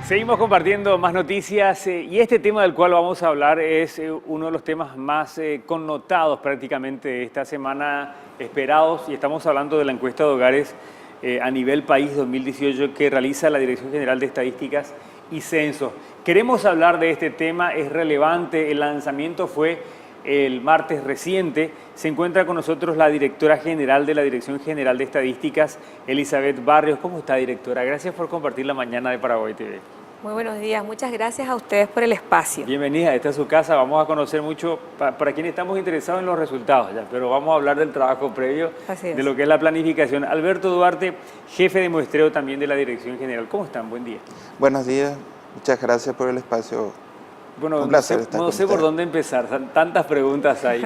Seguimos compartiendo más noticias y este tema del cual vamos a hablar es uno de los temas más connotados prácticamente esta semana, esperados, y estamos hablando de la encuesta de hogares a nivel país 2018 que realiza la Dirección General de Estadísticas y Censos. Queremos hablar de este tema, es relevante, el lanzamiento fue el martes reciente. Se encuentra con nosotros la directora general de la Dirección General de Estadísticas, Elizabeth Barrios. ¿Cómo está, directora? Gracias por compartir la mañana de Paraguay TV. Muy buenos días, muchas gracias a ustedes por el espacio. Bienvenida, esta es su casa, vamos a conocer mucho, para quienes estamos interesados en los resultados ya, pero vamos a hablar del trabajo previo, de lo que es la planificación. Alberto Duarte, jefe de muestreo también de la Dirección General. ¿Cómo están? Buen día. Buenos días, muchas gracias por el espacio. Bueno, un placer estar no con sé usted. por dónde empezar, tantas preguntas hay,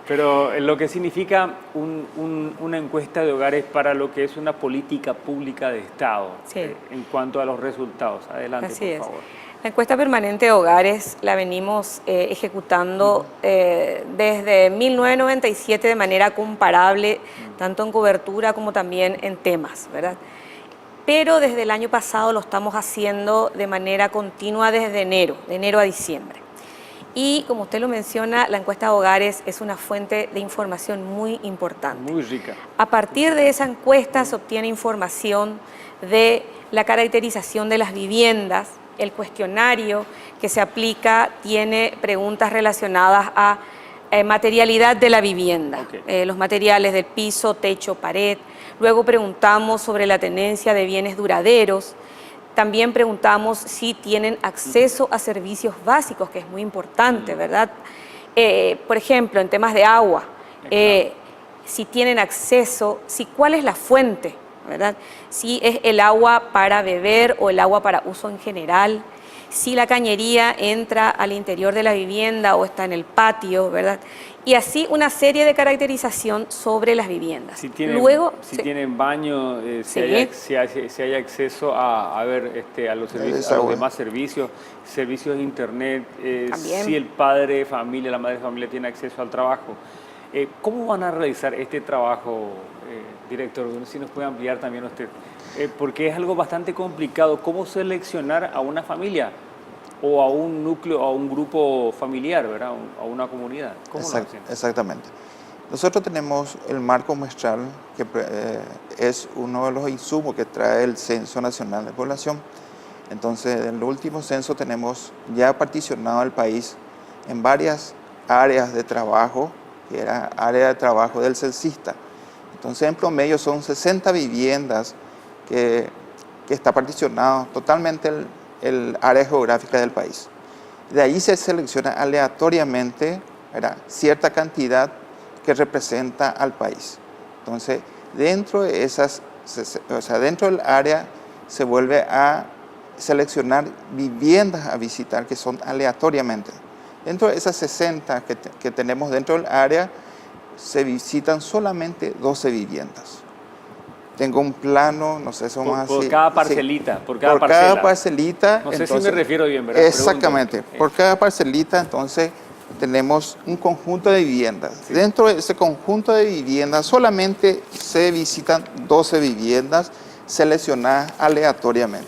pero lo que significa una encuesta de hogares para lo que es una política pública de Estado, Sí. En cuanto a los resultados. Adelante, Así es. por favor. La encuesta permanente de hogares la venimos ejecutando desde 1997 de manera comparable, tanto en cobertura como también en temas, ¿verdad? Pero desde el año pasado lo estamos haciendo de manera continua desde de enero a diciembre. Y como usted lo menciona, la encuesta de hogares es una fuente de información muy importante. Muy rica. A partir de esa encuesta se obtiene información de la caracterización de las viviendas. El cuestionario que se aplica tiene preguntas relacionadas a materialidad de la vivienda, Okay. Los materiales del piso, techo, pared. Luego preguntamos sobre la tenencia de bienes duraderos. También preguntamos si tienen acceso a servicios básicos, que es muy importante, ¿verdad? Por ejemplo, en temas de agua, si tienen acceso, cuál es la fuente, ¿verdad? Si es el agua para beber o el agua para uso en general, si la cañería entra al interior de la vivienda o está en el patio, ¿verdad? Y así una serie de caracterización sobre las viviendas. Si tienen, Luego, si tienen baño, si hay acceso a los servicios, a los demás servicios de internet, si el padre de familia, la madre de familia tiene acceso al trabajo. ¿Cómo van a realizar este trabajo, director? Si nos puede ampliar también usted. Porque es algo bastante complicado. ¿Cómo seleccionar a una familia o a un núcleo, a un grupo familiar, ¿verdad? A una comunidad? ¿Cómo lo hacen? Exactamente. Nosotros tenemos el marco muestral, que es uno de los insumos que trae el Censo Nacional de Población. Entonces, en el último censo tenemos ya particionado el país en varias áreas de trabajo, que era área de trabajo del censista. Entonces, en promedio son 60 viviendas que está particionado totalmente el área geográfica del país. De ahí se selecciona aleatoriamente, ¿verdad?, cierta cantidad que representa al país. Entonces, dentro de dentro del área se vuelve a seleccionar viviendas a visitar que son aleatoriamente. Dentro de esas 60 que tenemos dentro del área, se visitan solamente 12 viviendas. Tengo un plano, no sé, somos así. Por cada parcelita, sí, por cada parcelita. No sé entonces, si me refiero bien, ¿verdad? Exactamente. Por cada parcelita, entonces, tenemos un conjunto de viviendas. Sí. Dentro de ese conjunto de viviendas, solamente se visitan 12 viviendas seleccionadas aleatoriamente.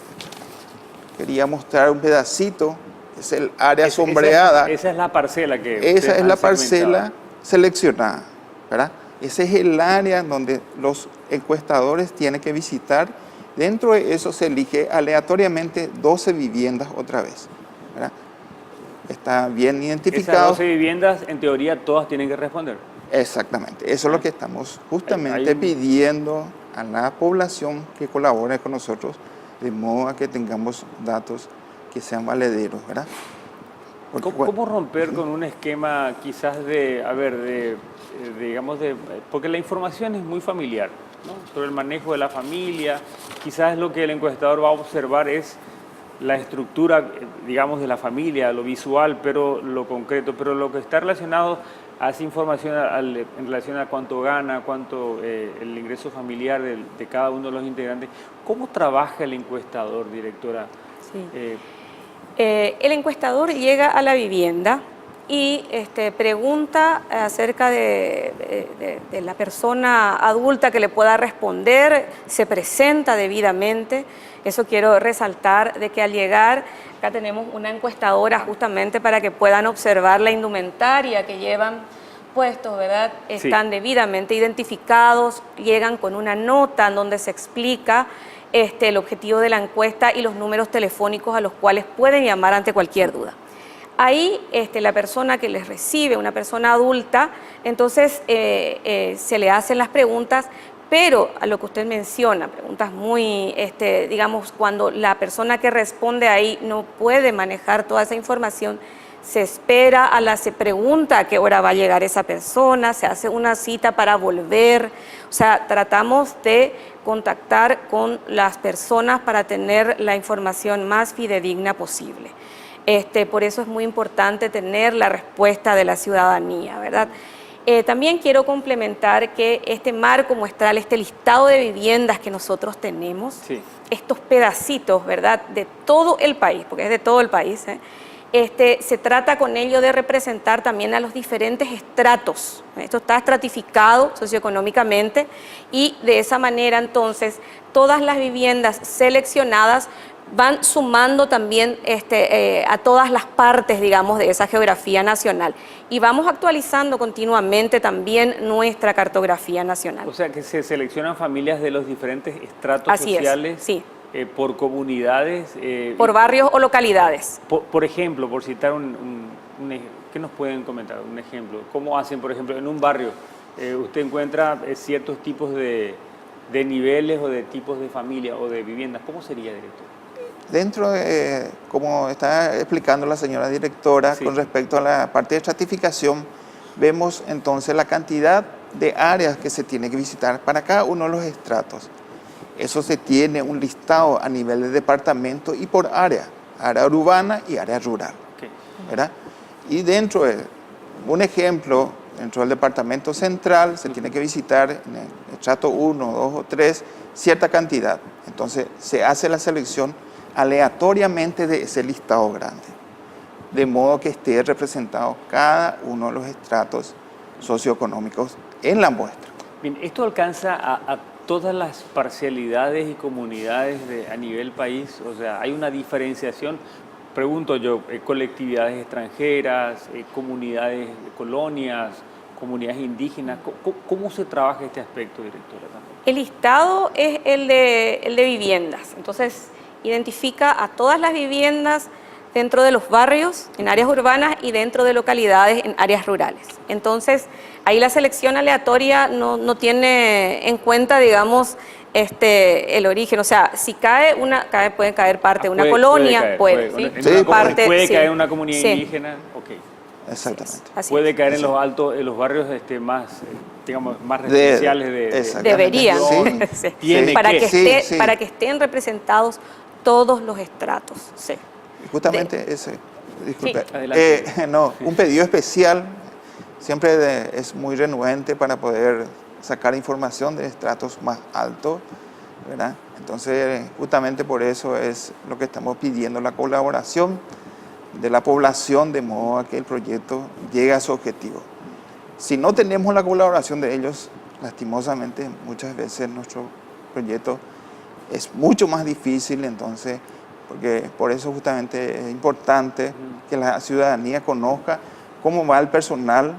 Quería mostrar un pedacito, es el área sombreada. Esa es la parcela que... Esa es la parcela seleccionada, ¿verdad? Ese es el área donde los encuestadores tienen que visitar. Dentro de eso se elige aleatoriamente 12 viviendas otra vez, ¿verdad? Está bien identificado. Esas 12 viviendas, en teoría, todas tienen que responder. Exactamente. Eso es lo que estamos justamente pidiendo a la población que colabore con nosotros, de modo a que tengamos datos que sean valederos, ¿verdad? ¿Cómo romper con un esquema quizás porque la información es muy familiar, ¿no?, sobre el manejo de la familia? Quizás lo que el encuestador va a observar es la estructura, digamos, de la familia, lo visual, pero lo concreto, pero lo que está relacionado a esa información en relación a cuánto gana, cuánto el ingreso familiar de cada uno de los integrantes. ¿Cómo trabaja el encuestador, directora? Sí. El encuestador llega a la vivienda y pregunta acerca de la persona adulta que le pueda responder, se presenta debidamente. Eso quiero resaltar, de que al llegar, acá tenemos una encuestadora justamente para que puedan observar la indumentaria que llevan puestos, ¿verdad? Están debidamente identificados, llegan con una nota en donde se explica el objetivo de la encuesta y los números telefónicos a los cuales pueden llamar ante cualquier duda. Ahí la persona que les recibe, una persona adulta, entonces se le hacen las preguntas, pero a lo que usted menciona, preguntas muy, digamos, cuando la persona que responde ahí no puede manejar toda esa información, se espera, se pregunta a qué hora va a llegar esa persona, se hace una cita para volver, o sea, tratamos de contactar con las personas para tener la información más fidedigna posible. Por eso es muy importante tener la respuesta de la ciudadanía, ¿verdad? También quiero complementar que este marco muestral, este listado de viviendas que nosotros tenemos, estos pedacitos, ¿verdad?, de todo el país, porque es de todo el país, se trata con ello de representar también a los diferentes estratos. Esto está estratificado socioeconómicamente y de esa manera entonces todas las viviendas seleccionadas van sumando también a todas las partes, digamos, de esa geografía nacional. Y vamos actualizando continuamente también nuestra cartografía nacional. O sea, que se seleccionan familias de los diferentes estratos Así sociales. Es, sí. Por comunidades. Por barrios o localidades. Por ejemplo, por citar ¿qué nos pueden comentar? Un ejemplo. ¿Cómo hacen, por ejemplo, en un barrio? Usted encuentra ciertos tipos de niveles o de tipos de familia o de viviendas. ¿Cómo sería, director? Dentro de, como está explicando la señora directora, con respecto a la parte de estratificación, vemos entonces la cantidad de áreas que se tiene que visitar para cada uno de los estratos. Eso se tiene un listado a nivel de departamento y por área urbana y área rural, ¿verdad? Y dentro de, un ejemplo, dentro del departamento central se tiene que visitar en el estrato 1, 2 o 3 cierta cantidad. Entonces se hace la selección aleatoriamente de ese listado grande, de modo que esté representado cada uno de los estratos socioeconómicos en la muestra. Bien, ¿esto alcanza a todas las parcialidades y comunidades a nivel país? O sea, ¿hay una diferenciación? Pregunto yo, colectividades extranjeras, comunidades, colonias, comunidades indígenas. ¿Cómo se trabaja este aspecto, directora? El listado es el de viviendas. Entonces, identifica a todas las viviendas dentro de los barrios, en áreas urbanas y dentro de localidades en áreas rurales. Entonces, ahí la selección aleatoria no tiene en cuenta, digamos, el origen. O sea, si puede caer parte de una colonia, puede caer una comunidad indígena, Exactamente. Puede caer en los barrios más, digamos, más residenciales debería. Tiene para que estén representados todos los estratos. Sí. Justamente disculpe, un pedido especial siempre es muy renuente para poder sacar información de estratos más altos, ¿verdad? Entonces, justamente por eso es lo que estamos pidiendo, la colaboración de la población, de modo a que el proyecto llegue a su objetivo. Si no tenemos la colaboración de ellos, lastimosamente, muchas veces nuestro proyecto es mucho más difícil, entonces, porque por eso justamente es importante que la ciudadanía conozca cómo va el personal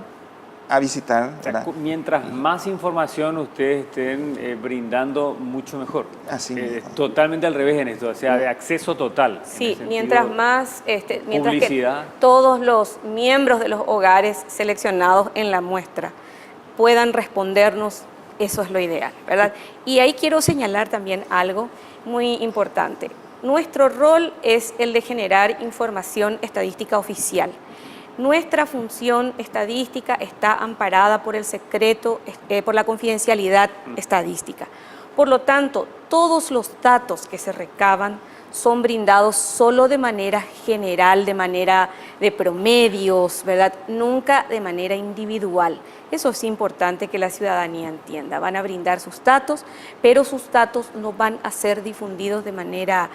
a visitar. O sea, mientras más información ustedes estén brindando, mucho mejor. Así mismo. Totalmente al revés en esto, o sea, de acceso total. Sí, mientras más, mientras publicidad, que todos los miembros de los hogares seleccionados en la muestra puedan respondernos, eso es lo ideal, ¿verdad? Y ahí quiero señalar también algo muy importante. Nuestro rol es el de generar información estadística oficial. Nuestra función estadística está amparada por el secreto, por la confidencialidad estadística. Por lo tanto, todos los datos que se recaban son brindados solo de manera general, de manera de promedios, ¿verdad? Nunca de manera individual. Eso es importante que la ciudadanía entienda. Van a brindar sus datos, pero sus datos no van a ser difundidos de manera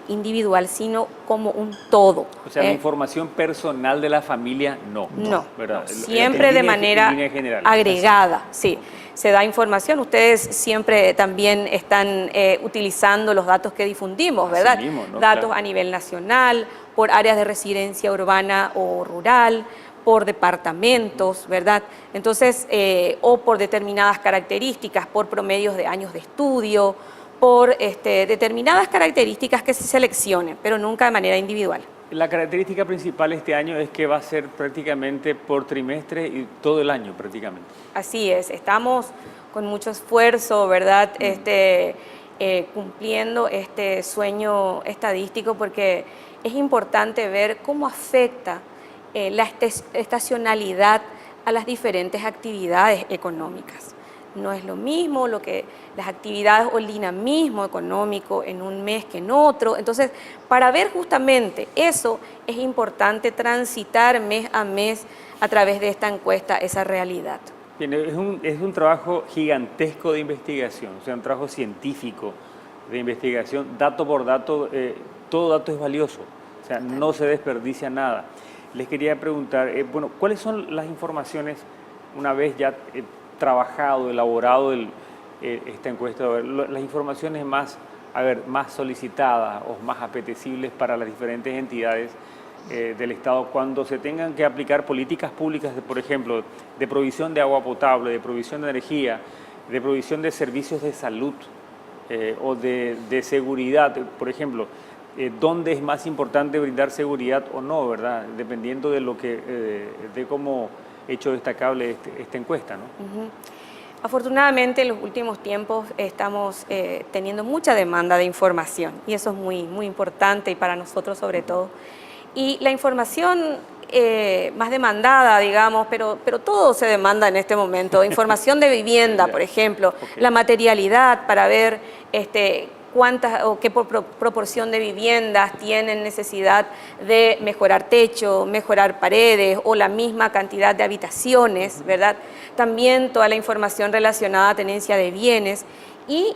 individual, sino como un todo. O sea, la información personal de la familia no. No, ¿verdad? siempre de manera agregada, sí. Se da información, ustedes siempre también están utilizando los datos que difundimos, ¿verdad? Así mismo, ¿no? Datos Claro. a nivel nacional, por áreas de residencia urbana o rural, por departamentos, ¿verdad? Entonces, o por determinadas características, por promedios de años de estudio, por determinadas características que se seleccionen, pero nunca de manera individual. La característica principal este año es que va a ser prácticamente por trimestre y todo el año prácticamente. Así es, estamos con mucho esfuerzo, ¿verdad? Cumpliendo este sueño estadístico porque es importante ver cómo afecta la estacionalidad a las diferentes actividades económicas. No es lo mismo las actividades o el dinamismo económico en un mes que en otro. Entonces, para ver justamente eso, es importante transitar mes a mes a través de esta encuesta esa realidad. Bien, es un trabajo gigantesco de investigación, o sea, un trabajo científico de investigación, dato por dato, todo dato es valioso, o sea, no se desperdicia nada. Les quería preguntar, bueno, ¿cuáles son las informaciones una vez ya trabajado, elaborado esta encuesta, las informaciones más solicitadas o más apetecibles para las diferentes entidades del Estado cuando se tengan que aplicar políticas públicas, por ejemplo, de provisión de agua potable, de provisión de energía, de provisión de servicios de salud o de seguridad, por ejemplo, dónde es más importante brindar seguridad o no, ¿verdad? Dependiendo de de cómo hecho destacable esta encuesta, ¿no? Afortunadamente, en los últimos tiempos estamos teniendo mucha demanda de información y eso es muy, muy importante y para nosotros sobre todo. Y la información más demandada, digamos, pero todo se demanda en este momento. Información de vivienda, por ejemplo, la materialidad para ver cuántas o qué proporción de viviendas tienen necesidad de mejorar techo, mejorar paredes o la misma cantidad de habitaciones, ¿verdad? También toda la información relacionada a tenencia de bienes y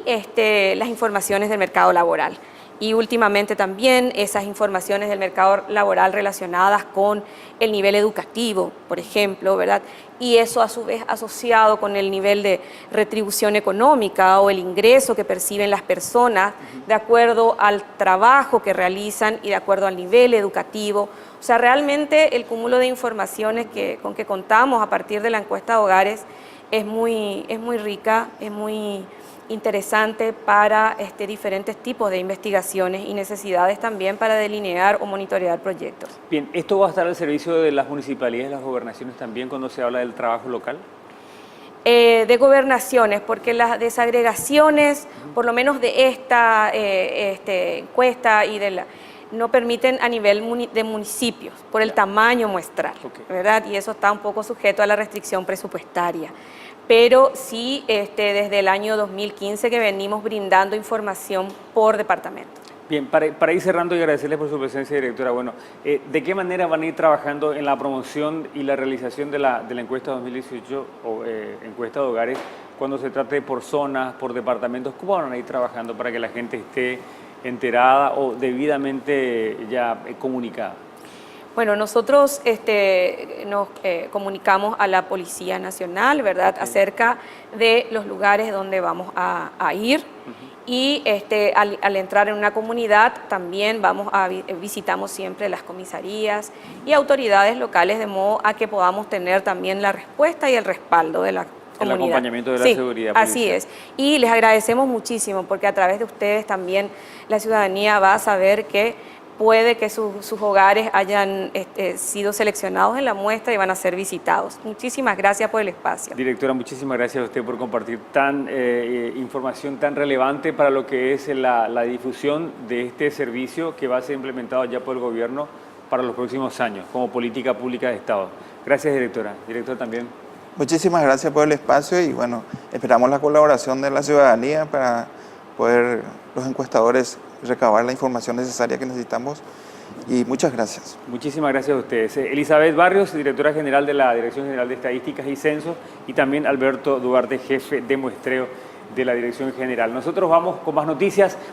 las informaciones del mercado laboral. Y últimamente también esas informaciones del mercado laboral relacionadas con el nivel educativo, por ejemplo, ¿verdad? Y eso a su vez asociado con el nivel de retribución económica o el ingreso que perciben las personas de acuerdo al trabajo que realizan y de acuerdo al nivel educativo. O sea, realmente el cúmulo de informaciones con que contamos a partir de la encuesta de hogares es muy rica, es muy interesante para diferentes tipos de investigaciones y necesidades también para delinear o monitorear proyectos. Bien, ¿esto va a estar al servicio de las municipalidades y las gobernaciones también cuando se habla del trabajo local? De gobernaciones, porque las desagregaciones, por lo menos de esta encuesta y no permiten a nivel de municipios, por el tamaño muestral, ¿verdad? Y eso está un poco sujeto a la restricción presupuestaria. Pero sí, desde el año 2015 que venimos brindando información por departamento. Bien, para ir cerrando y agradecerles por su presencia, directora, bueno, ¿de qué manera van a ir trabajando en la promoción y la realización de la encuesta 2018 o encuesta de hogares cuando se trate por zonas, por departamentos? ¿Cómo van a ir trabajando para que la gente esté enterada o debidamente ya comunicada? Bueno, nosotros nos comunicamos a la Policía Nacional, ¿verdad?, acerca de los lugares donde vamos a ir y al entrar en una comunidad también visitamos siempre las comisarías y autoridades locales de modo a que podamos tener también la respuesta y el respaldo de la comunidad. El acompañamiento de la seguridad policial. Así es. Y les agradecemos muchísimo porque a través de ustedes también la ciudadanía va a saber que puede que sus hogares hayan sido seleccionados en la muestra y van a ser visitados. Muchísimas gracias por el espacio. Directora, muchísimas gracias a usted por compartir información tan relevante para lo que es la difusión de este servicio que va a ser implementado ya por el gobierno para los próximos años como política pública de Estado. Gracias, directora. Director también. Muchísimas gracias por el espacio y bueno, esperamos la colaboración de la ciudadanía para poder los encuestadores recabar la información necesaria que necesitamos. Y muchas gracias. Muchísimas gracias a ustedes. Elizabeth Barrios, directora general de la Dirección General de Estadísticas y Censos, y también Alberto Duarte, jefe de muestreo de la Dirección General. Nosotros vamos con más noticias.